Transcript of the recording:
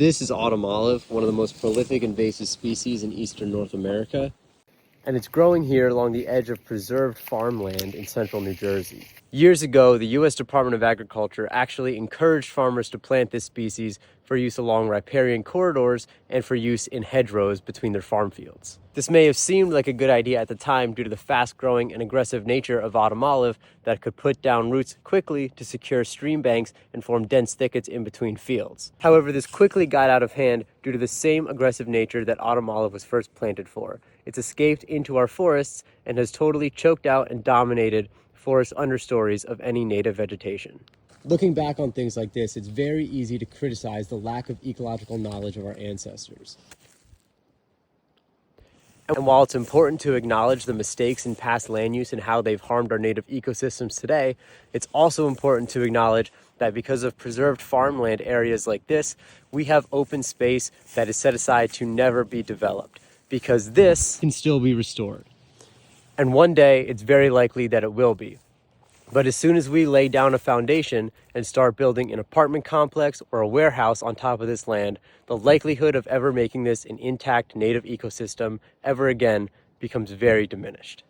This is autumn olive, one of the most prolific invasive species in eastern North America, and it's growing here along the edge of preserved farmland in central New Jersey. Years ago, the U.S. Department of Agriculture actually encouraged farmers to plant this species for use along riparian corridors and for use in hedgerows between their farm fields. This may have seemed like a good idea at the time due to the fast-growing and aggressive nature of autumn olive that could put down roots quickly to secure stream banks and form dense thickets in between fields. However, this quickly got out of hand due to the same aggressive nature that autumn olive was first planted for. It's escaped into our forests and has totally choked out and dominated forest understories of any native vegetation. Looking back on things like this, it's very easy to criticize the lack of ecological knowledge of our ancestors. And while it's important to acknowledge the mistakes in past land use and how they've harmed our native ecosystems today, it's also important to acknowledge that because of preserved farmland areas like this, we have open space that is set aside to never be developed, because this can still be restored. And one day, it's very likely that it will be. But as soon as we lay down a foundation and start building an apartment complex or a warehouse on top of this land, the likelihood of ever making this an intact native ecosystem ever again becomes very diminished.